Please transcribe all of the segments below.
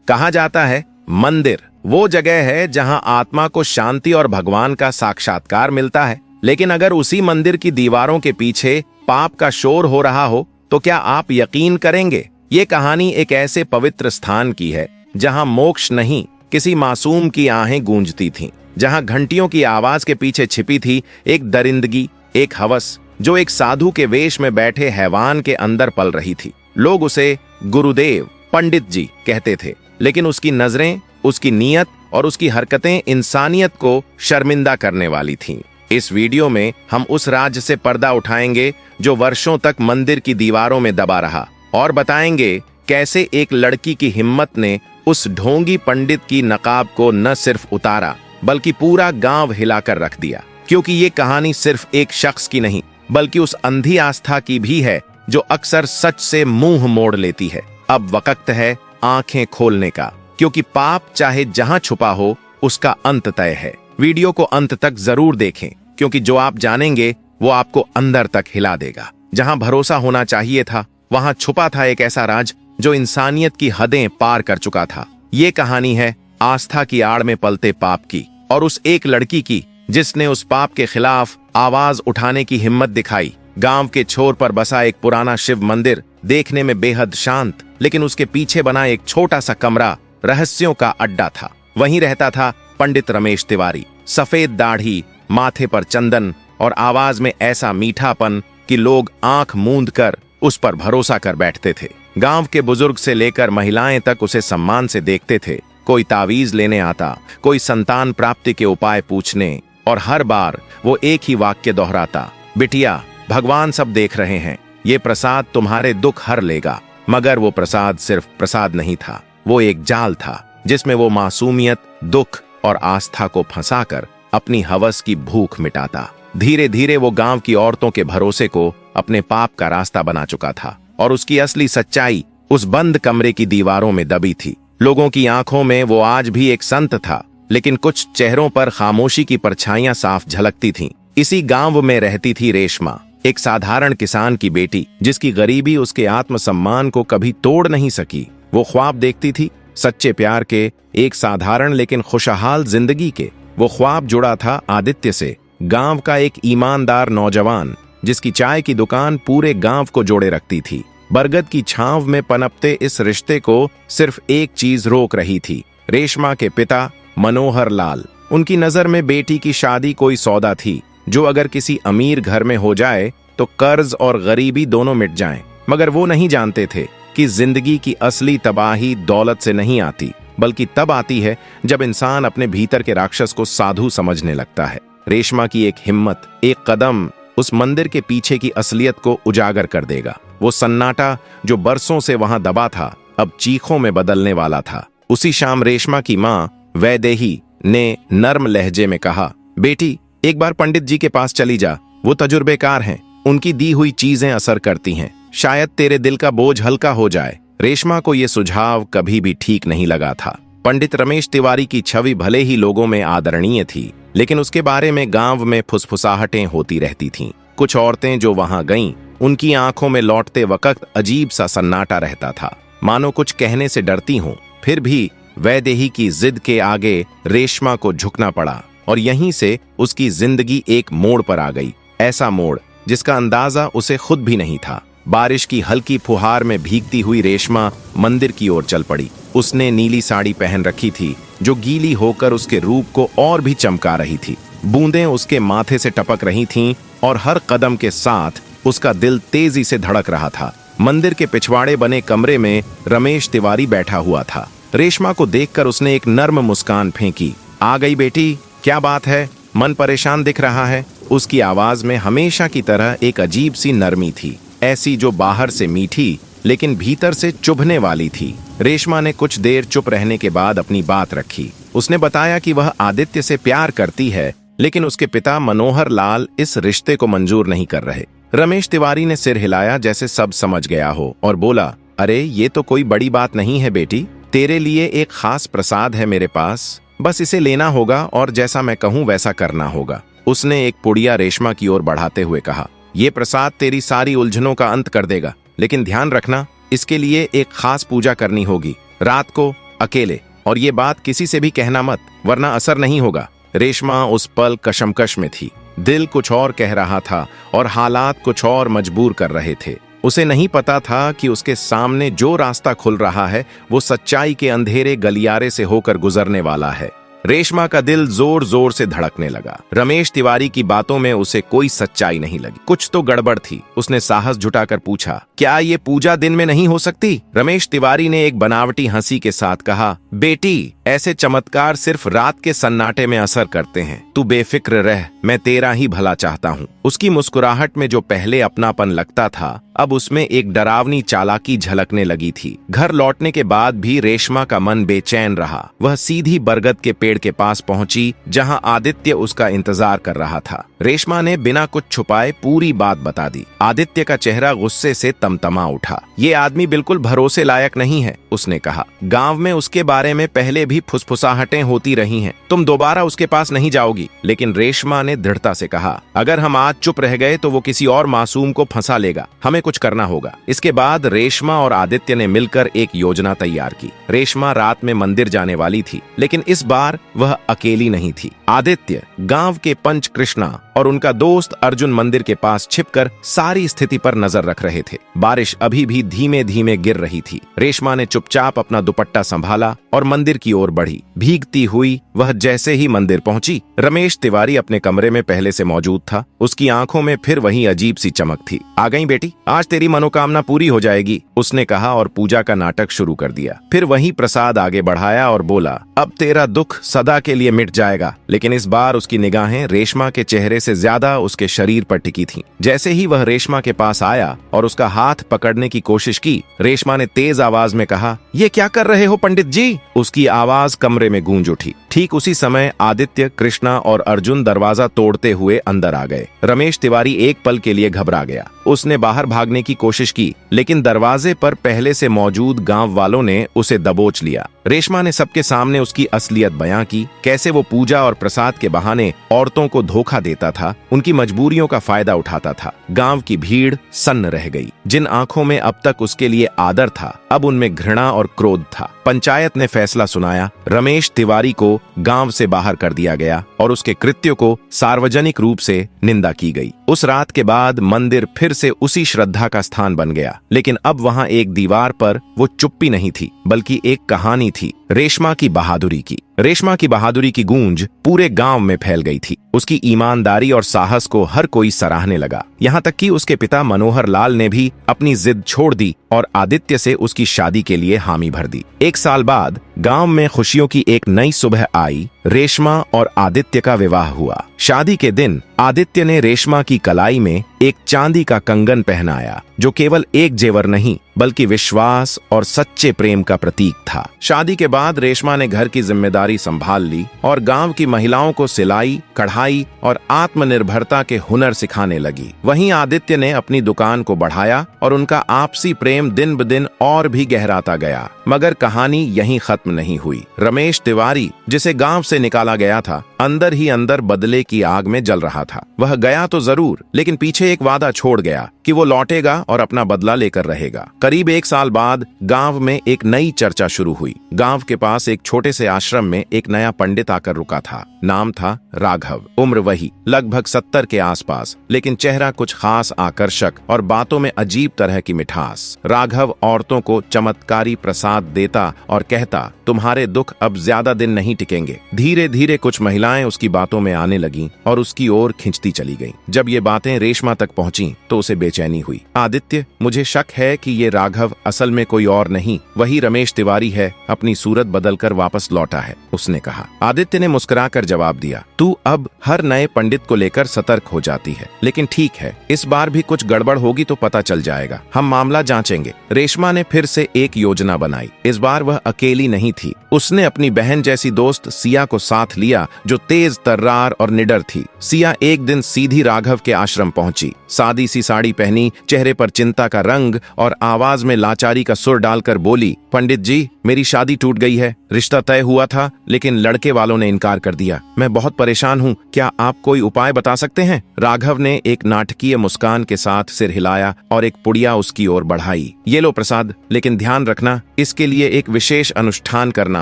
कहा जाता है मंदिर वो जगह है जहां आत्मा को शांति और भगवान का साक्षात्कार मिलता है। लेकिन अगर उसी मंदिर की दीवारों के पीछे पाप का शोर हो रहा हो तो क्या आप यकीन करेंगे? ये कहानी एक ऐसे पवित्र स्थान की है जहां मोक्ष नहीं, किसी मासूम की आहें गूंजती थीं, जहां घंटियों की आवाज के पीछे छिपी थी एक दरिंदगी, एक हवस जो एक साधु के वेश में बैठे हैवान के अंदर पल रही थी। लोग उसे गुरुदेव, पंडित जी कहते थे, लेकिन उसकी नजरें, उसकी नीयत और उसकी हरकतें इंसानियत को शर्मिंदा करने वाली थीं। इस वीडियो में हम उस राज से पर्दा उठाएंगे जो वर्षों तक मंदिर की दीवारों में दबा रहा, और बताएंगे कैसे एक लड़की की हिम्मत ने उस ढोंगी पंडित की नकाब को न सिर्फ उतारा बल्कि पूरा गांव हिलाकर रख दिया। क्योंकि ये कहानी सिर्फ एक शख्स की नहीं बल्कि उस अंधी आस्था की भी है जो अक्सर सच से मुंह मोड़ लेती है। अब वक्त है आंखें खोलने का, क्योंकि पाप चाहे जहां छुपा हो उसका अंत तय है। वीडियो को अंत तक जरूर देखें, क्योंकि जो आप जानेंगे वो आपको अंदर तक हिला देगा। जहां भरोसा होना चाहिए था वहां छुपा था एक ऐसा राज जो इंसानियत की हदें पार कर चुका था। ये कहानी है आस्था की आड़ में पलते पाप की, और उस एक लड़की की जिसने उस पाप के खिलाफ आवाज उठाने की हिम्मत दिखाई। गांव के छोर पर बसा एक पुराना शिव मंदिर देखने में बेहद शांत, लेकिन उसके पीछे बना एक छोटा सा कमरा रहस्यों का अड्डा था। वहीं रहता था पंडित रमेश तिवारी, सफेद दाढ़ी, माथे पर चंदन और आवाज में ऐसा मीठापन कि लोग आंख मूंद कर उस पर भरोसा कर बैठते थे। गांव के बुजुर्ग से लेकर महिलाएं तक उसे सम्मान से देखते थे। कोई तावीज लेने आता, कोई संतान प्राप्ति के उपाय पूछने, और हर बार वो एक ही वाक्य दोहराता, बिटिया भगवान सब देख रहे हैं, ये प्रसाद तुम्हारे दुख हर लेगा। मगर वो प्रसाद सिर्फ प्रसाद नहीं था, वो एक जाल था जिसमें वो मासूमियत, दुख और आस्था को फंसाकर अपनी हवस की भूख मिटाता। धीरे धीरे वो गांव की औरतों के भरोसे को अपने पाप का रास्ता बना चुका था, और उसकी असली सच्चाई उस बंद कमरे की दीवारों में दबी थी। लोगों की आंखों में वो आज भी एक संत था, लेकिन कुछ चेहरों पर खामोशी की परछाइयां साफ झलकती थीं। इसी गांव में रहती थी रेशमा, एक साधारण किसान की बेटी जिसकी गरीबी उसके आत्मसम्मान को कभी तोड़ नहीं सकी। वो ख्वाब देखती थी सच्चे प्यार के, एक साधारण लेकिन खुशहाल जिंदगी के। वो ख्वाब जुड़ा था आदित्य से, गांव का एक ईमानदार नौजवान जिसकी चाय की दुकान पूरे गांव को जोड़े रखती थी। बरगद की छांव में पनपते इस रिश्ते को सिर्फ एक चीज रोक रही थी, रेशमा के पिता मनोहर लाल। उनकी नजर में बेटी की शादी कोई सौदा थी जो अगर किसी अमीर घर में हो जाए तो कर्ज और गरीबी दोनों मिट जाएं। मगर वो नहीं जानते थे कि जिंदगी की असली तबाही दौलत से नहीं आती, बल्कि तब आती है जब इंसान अपने भीतर के राक्षस को साधु समझने लगता है। रेशमा की एक हिम्मत, एक कदम उस मंदिर के पीछे की असलियत को उजागर कर देगा। वो सन्नाटा जो बरसों से वहां दबा था अब चीखों में बदलने वाला था। उसी शाम रेशमा की मां वैदेही ने नर्म लहजे में कहा, बेटी एक बार पंडित जी के पास चली जा, वो तजुर्बेकार हैं, उनकी दी हुई चीजें असर करती हैं, शायद तेरे दिल का बोझ हल्का हो जाए। रेशमा को यह सुझाव कभी भी ठीक नहीं लगा था। पंडित रमेश तिवारी की छवि भले ही लोगों में आदरणीय थी, लेकिन उसके बारे में गांव में फुसफुसाहटें होती रहती थीं। कुछ औरतें जो वहां गईं, उनकी आंखों में लौटते वक्त अजीब सा सन्नाटा रहता था, मानो कुछ कहने से डरती हों। फिर भी वैदेही की जिद के आगे रेशमा को झुकना पड़ा, और यहीं से उसकी जिंदगी एक मोड़ पर आ गई। ऐसा मोड़ जिसका अंदाजा उसे खुद भी नहीं था। बारिश की हल्की फुहार में भीगती हुई रेशमा मंदिर की ओर चल पड़ी। उसने नीली साड़ी पहन रखी थी जो गीली होकर उसके रूप को और भी चमका रही थी। बूंदें उसके माथे से टपक रही थीं, और हर कदम के साथ उसका दिल तेजी से धड़क रहा था। मंदिर के पिछवाड़े बने कमरे में रमेश तिवारी बैठा हुआ था। रेशमा को देखकर उसने एक नर्म मुस्कान फेंकी। आ गई बेटी, क्या बात है, मन परेशान दिख रहा है। उसकी आवाज में हमेशा की तरह एक अजीब सी नरमी थी, ऐसी जो बाहर से मीठी लेकिन भीतर से चुभने वाली थी। रेशमा ने कुछ देर चुप रहने के बाद अपनी बात रखी। उसने बताया कि वह आदित्य से प्यार करती है, लेकिन उसके पिता मनोहर लाल इस रिश्ते को मंजूर नहीं कर रहे। रमेश तिवारी ने सिर हिलाया जैसे सब समझ गया हो, और बोला, अरे ये तो कोई बड़ी बात नहीं है बेटी, तेरे लिए एक खास प्रसाद है मेरे पास, बस इसे लेना होगा और जैसा मैं कहूँ वैसा करना होगा। उसने एक पुड़िया रेशमा की ओर बढ़ाते हुए कहा, यह प्रसाद तेरी सारी उलझनों का अंत कर देगा, लेकिन ध्यान रखना, इसके लिए एक खास पूजा करनी होगी। रात को अकेले, और ये बात किसी से भी कहना मत, वरना असर नहीं होगा। रेशमा उस पल कशमकश में थी। दिल कुछ और कह रहा था और हालात कुछ और मजबूर कर रहे थे। उसे नहीं पता था कि उसके सामने जो रास्ता खुल रहा है वो सच्चाई के अंधेरे गलियारे से होकर गुजरने वाला है। रेशमा का दिल जोर जोर से धड़कने लगा। रमेश तिवारी की बातों में उसे कोई सच्चाई नहीं लगी, कुछ तो गड़बड़ थी। उसने साहस जुटाकर पूछा, क्या ये पूजा दिन में नहीं हो सकती? रमेश तिवारी ने एक बनावटी हंसी के साथ कहा, बेटी, ऐसे चमत्कार सिर्फ रात के सन्नाटे में असर करते हैं। तू बेफिक्र रह, मैं तेरा ही भला चाहता हूँ। उसकी मुस्कुराहट में जो पहले अपनापन लगता था, अब उसमें एक डरावनी चालाकी झलकने लगी थी। घर लौटने के बाद भी रेशमा का मन बेचैन रहा। वह सीधी बरगद के पेड़ के पास पहुंची, जहां आदित्य उसका इंतजार कर रहा था। रेशमा ने बिना कुछ छुपाए पूरी बात बता दी। आदित्य का चेहरा गुस्से से तमतमा उठा। ये आदमी बिल्कुल भरोसे लायक नहीं है, उसने कहा। गांव में उसके बारे में पहले भी फुसफुसाहटें होती रही हैं। तुम दोबारा उसके पास नहीं जाओगी। लेकिन रेशमा ने दृढ़ता से कहा, अगर हम आज चुप रह गए तो वो किसी और मासूम को फंसा लेगा। हमें कुछ करना होगा। इसके बाद रेशमा और आदित्य ने मिलकर एक योजना तैयार की। रेशमा रात में मंदिर जाने वाली थी, लेकिन इस बार वह अकेली नहीं थी। आदित्य, गांव के पंच कृष्णा और उनका दोस्त अर्जुन मंदिर के पास छिपकर सारी स्थिति पर नजर रख रहे थे। बारिश अभी भी धीमे धीमे गिर रही थी। रेशमा ने चुपचाप अपना दुपट्टा संभाला और मंदिर की ओर बढ़ी। भीगती हुई वह जैसे ही मंदिर पहुंची, रमेश तिवारी अपने कमरे में पहले से मौजूद था। उसकी आंखों में फिर वही अजीब सी चमक थी। आ गई बेटी, आज तेरी मनोकामना पूरी हो जाएगी, उसने कहा और पूजा का नाटक शुरू कर दिया। फिर वही प्रसाद आगे बढ़ाया और बोला, अब तेरा दुख सदा के लिए मिट जाएगा। लेकिन इस बार उसकी निगाहें रेशमा के चेहरे से ज्यादा उसके शरीर पर टिकी थीं। जैसे ही वह रेशमा के पास आया और उसका हाथ पकड़ने की कोशिश की, रेशमा ने तेज आवाज में कहा, ये क्या कर रहे हो पंडित जी? उसकी आवाज कमरे में गूंज उठी। ठीक उसी समय आदित्य, कृष्णा और अर्जुन दरवाजा तोड़ते हुए अंदर आ गए। रमेश तिवारी एक पल के लिए घबरा गया। उसने बाहर भागने की कोशिश की, लेकिन दरवाजे पर पहले से मौजूद गांव वालों ने उसे दबोच लिया। रेशमा ने सबके सामने उसकी असलियत बयां की, कैसे वो पूजा और प्रसाद के बहाने औरतों को धोखा देता था, उनकी मजबूरियों का फायदा उठाता था। गांव की भीड़ सन्न रह गई। जिन आंखों में अब तक उसके लिए आदर था, अब उनमें घृणा और क्रोध था। पंचायत ने फैसला सुनाया, रमेश तिवारी को गांव से बाहर कर दिया गया और उसके कृत्यों को सार्वजनिक रूप से निंदा की गई। उस रात के बाद मंदिर फिर से उसी श्रद्धा का स्थान बन गया। लेकिन अब वहां एक दीवार पर वो चुप्पी नहीं थी, बल्कि एक कहानी थी, रेशमा की बहादुरी की। रेशमा की बहादुरी की गूंज पूरे गांव में फैल गई थी। उसकी ईमानदारी और साहस को हर कोई सराहने लगा। यहाँ तक कि उसके पिता मनोहर लाल ने भी अपनी जिद छोड़ दी और आदित्य से उसकी शादी के लिए हामी भर दी। एक साल बाद गांव में खुशियों की एक नई सुबह आई। रेशमा और आदित्य का विवाह हुआ। शादी के दिन आदित्य ने रेशमा की कलाई में एक चांदी का कंगन पहनाया, जो केवल एक जेवर नहीं बल्कि विश्वास और सच्चे प्रेम का प्रतीक था। शादी के बाद रेशमा ने घर की जिम्मेदारी संभाल ली और गांव की महिलाओं को सिलाई, कढ़ाई और आत्मनिर्भरता के हुनर सिखाने लगी। वहीं आदित्य ने अपनी दुकान को बढ़ाया और उनका आपसी प्रेम दिन ब दिन और भी गहराता गया। मगर कहानी यहीं खत्म नहीं हुई। रमेश तिवारी, जिसे गांव से निकाला गया था, अंदर ही अंदर बदले की आग में जल रहा था। वह गया तो जरूर, लेकिन पीछे एक वादा छोड़ गया कि वो लौटेगा और अपना बदला लेकर रहेगा। करीब एक साल बाद गांव में एक नई चर्चा शुरू हुई। गांव के पास एक छोटे से आश्रम में एक नया पंडित आकर रुका था। नाम था राघव। उम्र वही लगभग 70 के आसपास, लेकिन चेहरा कुछ खास आकर्षक और बातों में अजीब तरह की मिठास। राघव औरतों को चमत्कारी प्रसाद देता और कहता, तुम्हारे दुख अब ज्यादा दिन नहीं टिकेंगे। धीरे धीरे कुछ महिलाएं उसकी बातों में आने लगीं और उसकी ओर खिंचती चली गईं। जब ये बातें रेशमा तक पहुंची तो उसे बेचैनी हुई। आदित्य, मुझे शक है कि ये राघव असल में कोई और नहीं, वही रमेश तिवारी है, अपनी सूरत बदलकर वापस लौटा है, उसने कहा। आदित्य ने मुस्कुराकर जवाब दिया, तू अब हर नए पंडित को लेकर सतर्क हो जाती है, लेकिन ठीक है, इस बार भी कुछ गड़बड़ होगी तो पता चल जाएगा, हम मामला जांचेंगे। रेशमा ने फिर से एक योजना बनाई। इस बार वह अकेली नहीं थी। उसने अपनी बहन जैसी दोस्त सिया को साथ लिया, जो तेज तर्रार और निडर थी। सिया एक दिन सीधी राघव के आश्रम पहुंची। सादी सी साड़ी पहनी, चेहरे पर चिंता का रंग और आवाज में लाचारी का सुर डालकर बोली, पंडित जी, मेरी शादी टूट गई है। रिश्ता तय हुआ था, लेकिन लड़के वालों ने इनकार कर दिया। मैं बहुत परेशान हूँ, क्या आप कोई उपाय बता सकते हैं? राघव ने एक नाटकीय मुस्कान के साथ सिर हिलाया और एक पुड़िया उसकी ओर बढ़ाई। ये लो प्रसाद, लेकिन ध्यान रखना, इसके लिए एक विशेष अनुष्ठान करना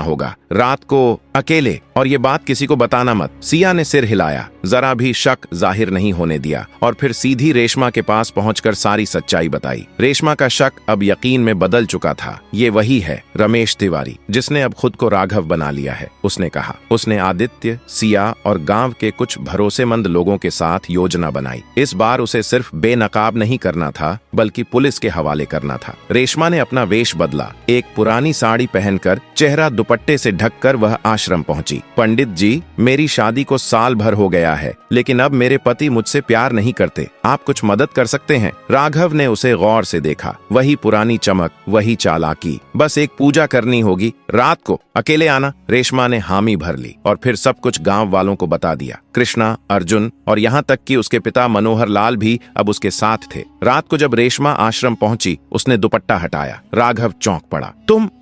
होगा, रात को अकेले, और ये बात किसी को बताना मत। सिया ने सिर हिलाया, जरा भी शक जाहिर नहीं होने दिया, और फिर सीधी रेशमा के पास पहुंचकर सारी सच्चाई बताई। रेशमा का शक अब यकीन में बदल चुका था। ये वही है रमेश तिवारी, जिसने अब खुद को राघव बना लिया है, उसने कहा। उसने आदित्य, सिया और गांव के कुछ भरोसेमंद लोगों के साथ योजना बनाई। इस बार उसे सिर्फ बेनकाब नहीं करना था, बल्कि पुलिस के हवाले करना था। रेशमा ने अपना वेश बदला। एक पुरानी साड़ी पहनकर, चेहरा दुपट्टे से ढककर वह आश्रम पहुंची। पंडित जी, मेरी शादी को साल भर हो गया है, लेकिन अब मेरे पति मुझसे प्यार नहीं करते। आप कुछ मदद कर सकते हैं? राघव ने उसे गौर से देखा। वही पुरानी चमक, वही चालाकी। बस एक पूजा करनी होगी, रात को अकेले आना। रेशमा ने हामी भर ली और फिर सब कुछ गांव वालों को बता दिया। कृष्णा, अर्जुन और यहाँ तक कि उसके पिता मनोहर लाल भी अब उसके साथ थे। रात को जब रेशमा आश्रम पहुंची, उसने दुपट्टा हटाया। राघव चौंक पड़ा।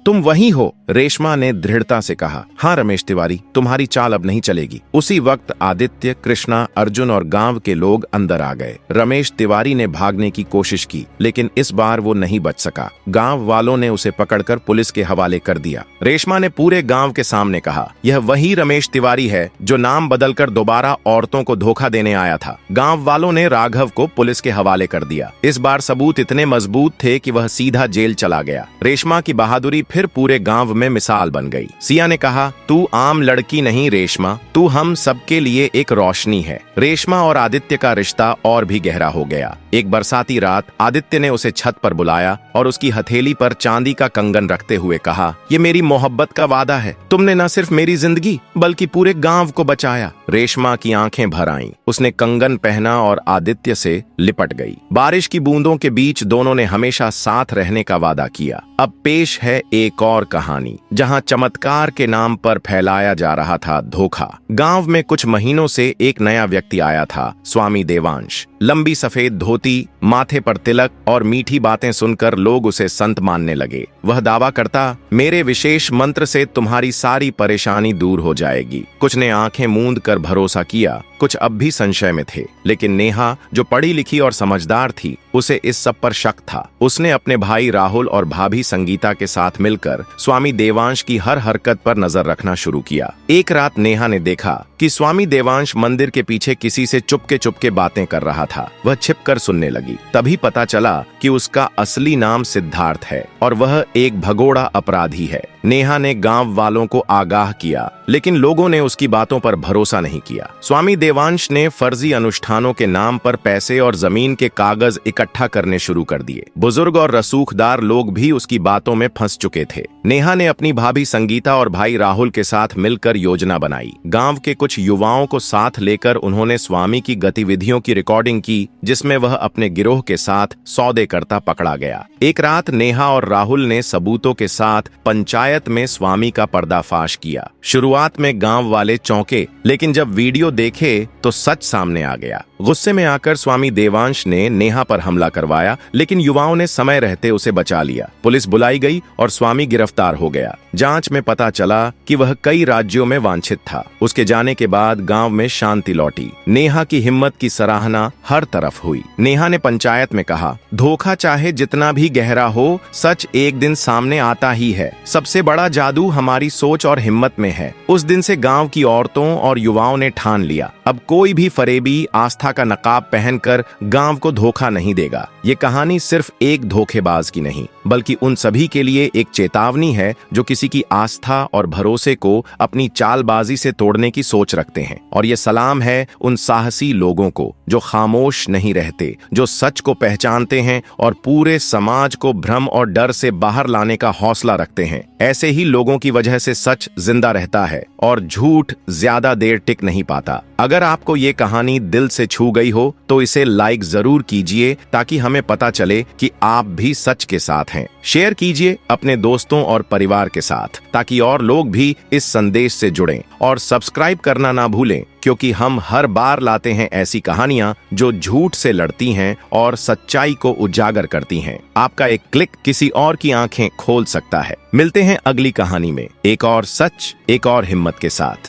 तुम वही हो? रेशमा ने दृढ़ता से कहा। हाँ रमेश तिवारी, तुम्हारी चाल अब नहीं चलेगी। उसी वक्त आदित्य, कृष्णा, अर्जुन और गांव के लोग अंदर आ गए। रमेश तिवारी ने भागने की कोशिश की, लेकिन इस बार वो नहीं बच सका। गांव वालों ने उसे पकड़कर पुलिस के हवाले कर दिया। रेशमा ने पूरे गांव के सामने कहा, यह वही रमेश तिवारी है जो नाम बदलकर दोबारा औरतों को धोखा देने आया था। गांव वालों ने राघव को पुलिस के हवाले कर दिया। इस बार सबूत इतने मजबूत थे कि वह सीधा जेल चला गया। रेशमा की बहादुरी फिर पूरे गांव में मिसाल बन गई। सिया ने कहा, तू आम लड़की नहीं रेशमा, तू हम सबके लिए एक रोशनी है। रेशमा और आदित्य का रिश्ता और भी गहरा हो गया। एक बरसाती रात आदित्य ने उसे छत पर बुलाया और उसकी हथेली पर चांदी का कंगन रखते हुए कहा, ये मेरी मोहब्बत का वादा है। तुमने न सिर्फ मेरी जिंदगी बल्कि पूरे गांव को बचाया। रेशमा की आंखें भर आईं। उसने कंगन पहना और आदित्य से लिपट गई। बारिश की बूंदों के बीच दोनों ने हमेशा साथ रहने का वादा किया। अब पेश है एक और कहानी, जहां चमत्कार के नाम पर फैलाया जा रहा था धोखा। गांव में कुछ महीनों से एक नया व्यक्ति आया था, स्वामी देवांश। लंबी सफेद धोती, माथे पर तिलक और मीठी बातें सुनकर लोग उसे संत मानने लगे। वह दावा करता, मेरे विशेष मंत्र से तुम्हारी सारी परेशानी दूर हो जाएगी। कुछ ने आंखें मूंद कर भरोसा किया, कुछ अब भी संशय में थे, लेकिन नेहा, जो पढ़ी लिखी और समझदार थी, उसे इस सब पर शक था। उसने अपने भाई राहुल और भाभी संगीता के साथ मिलकर स्वामी देवांश की हर हरकत पर नजर रखना शुरू किया। एक रात नेहा ने देखा कि स्वामी देवांश मंदिर के पीछे किसी से चुपके बातें कर रहा था। वह छिपकर सुनने लगी। तभी पता चला कि उसका असली नाम सिद्धार्थ है और वह एक भगोड़ा अपराधी है। नेहा ने गांव वालों को आगाह किया, लेकिन लोगों ने उसकी बातों पर भरोसा नहीं किया। स्वामी देवांश ने फर्जी अनुष्ठानों के नाम पर पैसे और जमीन के कागज इकट्ठा करने शुरू कर दिए। बुजुर्ग और रसूखदार लोग भी उसकी बातों में फंस चुके थे। नेहा ने अपनी भाभी संगीता और भाई राहुल के साथ मिलकर योजना बनाई। गांव के कुछ युवाओं को साथ लेकर उन्होंने स्वामी की गतिविधियों की रिकॉर्डिंग की, जिसमें वह अपने गिरोह के साथ सौदे करता पकड़ा गया। एक रात नेहा और राहुल ने सबूतों के साथ पंचायत में स्वामी का पर्दाफाश किया। शुरुआत में गांव वाले चौंके, लेकिन जब वीडियो देखे तो सच सामने आ गया। गुस्से में आकर स्वामी देवांश ने नेहा पर हमला करवाया, लेकिन युवाओं ने समय रहते उसे बचा लिया। पुलिस बुलाई गई और स्वामी गिरफ्तार हो गया। जांच में पता चला कि वह कई राज्यों में वांछित था। उसके जाने के बाद गांव में शांति लौटी। नेहा की हिम्मत की सराहना हर तरफ हुई। नेहा ने पंचायत में कहा, धोखा चाहे जितना भी गहरा हो, सच एक दिन सामने आता ही है। सबसे बड़ा जादू हमारी सोच और हिम्मत में है। उस दिन से गांव की औरतों और युवाओं ने ठान लिया, अब कोई भी फरेबी आस्था का नकाब पहनकर गांव को धोखा नहीं देगा। ये कहानी सिर्फ एक धोखेबाज की नहीं, बल्कि उन सभी के लिए एक चेतावनी है जो किसी की आस्था और भरोसे को अपनी चालबाजी से तोड़ने की सोच रखते हैं। और ये सलाम है उन साहसी लोगों को जो खामोश नहीं रहते, जो सच को पहचानते हैं और पूरे समाज को भ्रम और डर से बाहर लाने का हौसला रखते हैं। ऐसे ही लोगों की वजह से सच जिंदा रहता है और झूठ ज्यादा देर टिक नहीं पाता। अगर आपको ये कहानी दिल से छू गई हो तो इसे लाइक जरूर कीजिए ताकि हमें पता चले कि आप भी सच के साथ हैं। शेयर कीजिए अपने दोस्तों और परिवार के साथ ताकि और लोग भी इस संदेश से जुड़ें, और सब्सक्राइब करना ना भूलें क्योंकि हम हर बार लाते हैं ऐसी कहानियां जो झूठ से लड़ती हैं और सच्चाई को उजागर करती हैं। आपका एक क्लिक किसी और की आंखें खोल सकता है। मिलते हैं अगली कहानी में एक और सच, एक और हिम्मत के साथ।